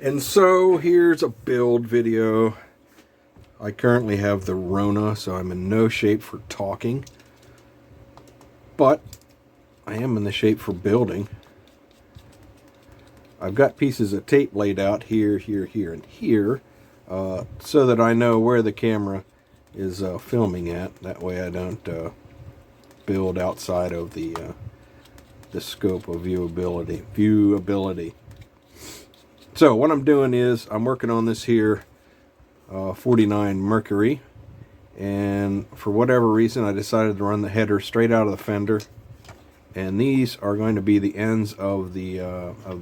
And so here's a build video. I currently have the Rona, so I'm in no shape for talking. But I am in the shape for building. I've got pieces of tape laid out here, here, here, and here, so that I know where the camera is filming at. That way I don't build outside of the scope of viewability. So what I'm doing is I'm working on this here 49 Mercury, and for whatever reason I decided to run the header straight out of the fender, and these are going to be the ends of the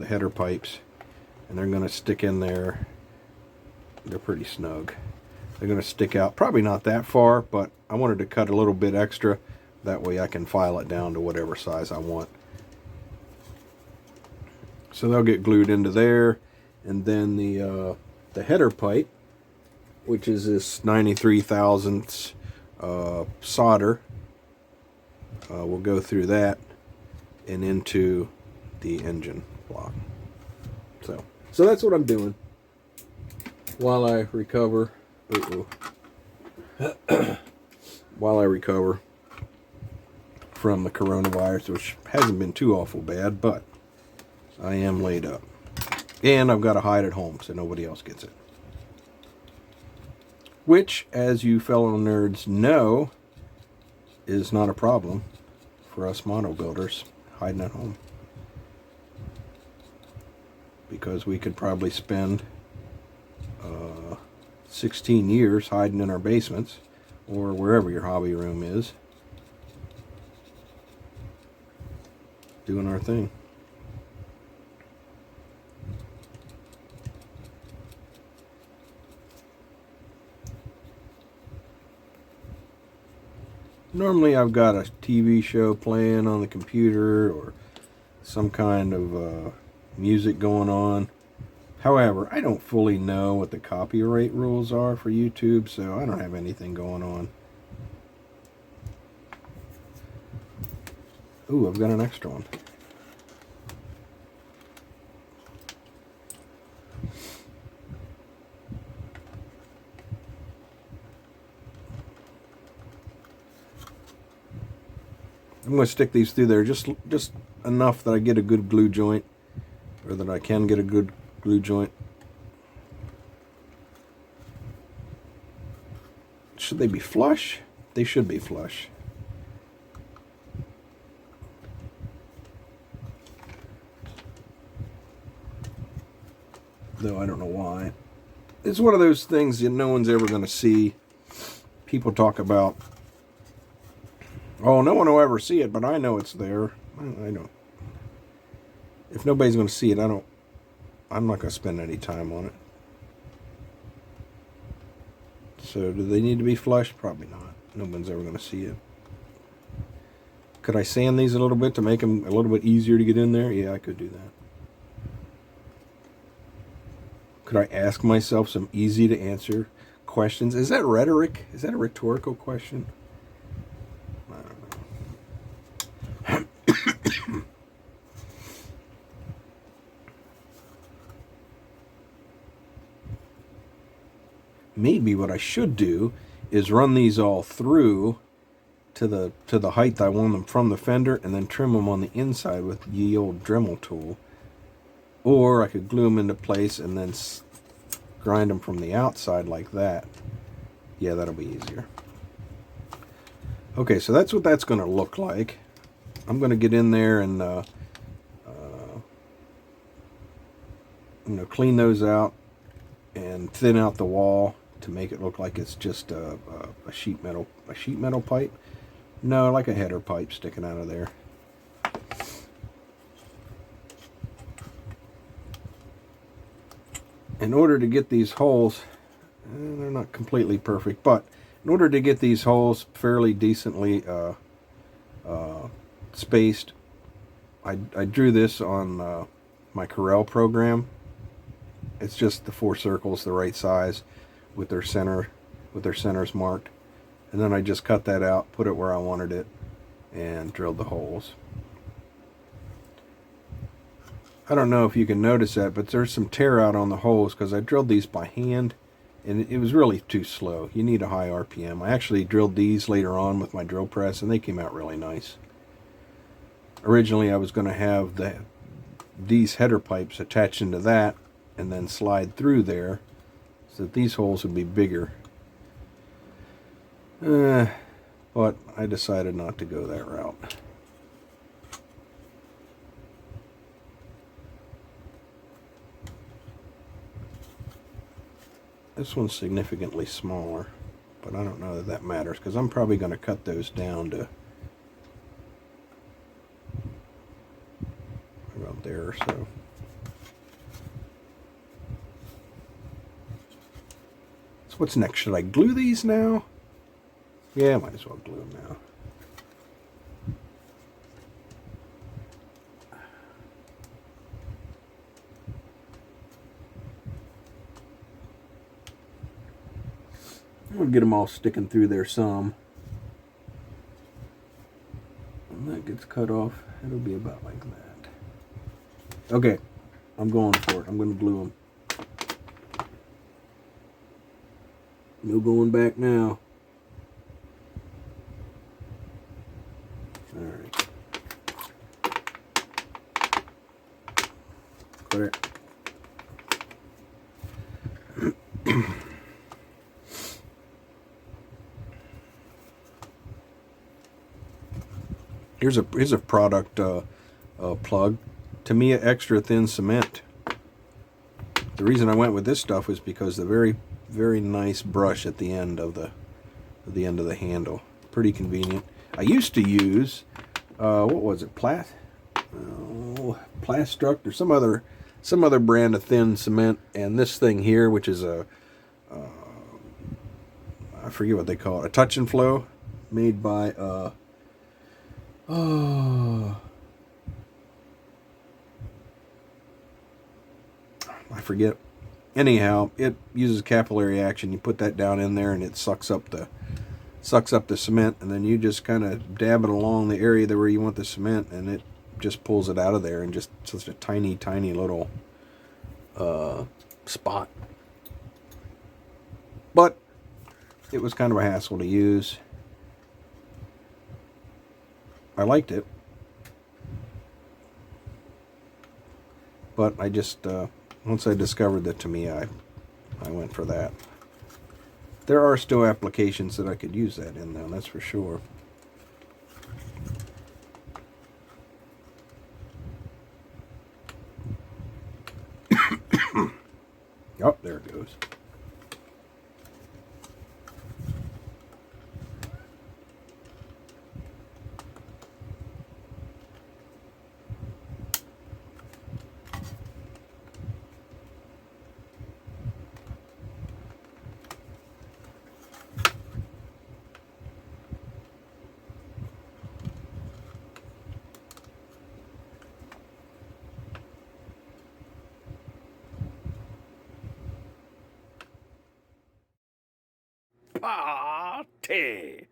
header pipes, and they're going to stick in there. They're pretty snug. They're going to stick out, probably not that far, but I wanted to cut a little bit extra. That way I can file it down to whatever size I want. So they'll get glued into there, and then the header pipe, which is this 93 thousandths solder, we'll go through that and into the engine block. So that's what I'm doing while I recover. While I recover from the coronavirus, which hasn't been too awful bad, but I am laid up. And I've got to hide at home so nobody else gets it. Which, as you fellow nerds know, is not a problem for us mono builders hiding at home. Because we could probably spend 16 years hiding in our basements or wherever your hobby room is, doing our thing. Normally I've got a TV show playing on the computer or some kind of music going on. However, I don't fully know what the copyright rules are for YouTube, so I don't have anything going on. Ooh, I've got an extra one. I'm going to stick these through there just enough that I get a good glue joint, or that I can get a good glue joint. Should they be flush? They should be flush. Though I don't know why. It's one of those things that no one's ever going to see. People talk about, oh, no one will ever see it, but I know it's there. I don't. If nobody's going to see it, I'm not going to spend any time on it. So do they need to be flush? Probably not. No one's ever going to see it. Could I sand these a little bit to make them a little bit easier to get in there? Yeah, I could do that. Could I ask myself some easy to answer questions? Is that rhetoric? Is that a rhetorical question? I don't know. Maybe what I should do is run these all through to the height I want them from the fender, and then trim them on the inside with the old Dremel tool. Or I could glue them into place and then grind them from the outside like that. Yeah, that'll be easier. Okay, so that's what that's going to look like. I'm going to get in there and clean those out and thin out the wall to make it look like it's just a sheet metal pipe. No, like a header pipe sticking out of there. In order to get these holes, they're not completely perfect, but in order to get these holes fairly decently spaced, I drew this on my Corel program. It's just the 4 circles the right size with their centers marked, and then I just cut that out, put it where I wanted it, and drilled the holes. I don't know if you can notice that, but there's some tear out on the holes because I drilled these by hand and it was really too slow. You need a high RPM. I actually drilled these later on with my drill press and they came out really nice. Originally I was going to have these header pipes attached into that and then slide through there so that these holes would be bigger. But I decided not to go that route. This one's significantly smaller, but I don't know that that matters because I'm probably going to cut those down to about there or so. So what's next? Should I glue these now? Yeah, I might as well glue them now. I'll get them all sticking through there some. When that gets cut off, it'll be about like that. Okay, I'm going for it. I'm going to glue them. No going back now. All right. Clear. Here's a product plug. Tamiya extra thin cement. The reason I went with this stuff was because the very nice brush at the end of the handle. Pretty convenient. I used to use what was it? Plastruct or some other brand of thin cement, and this thing here, which is a I forget what they call it, a touch and flow, made by I forget. Anyhow, it uses capillary action. You put that down in there and it sucks up the cement, and then you just kind of dab it along the area there where you want the cement, and it just pulls it out of there in just such a tiny little spot. But it was kind of a hassle to use. I liked it, but I just once I discovered that Tamiya, I went for that. There are still applications that I could use that in, though, that's for sure. Oh, there it goes. Party!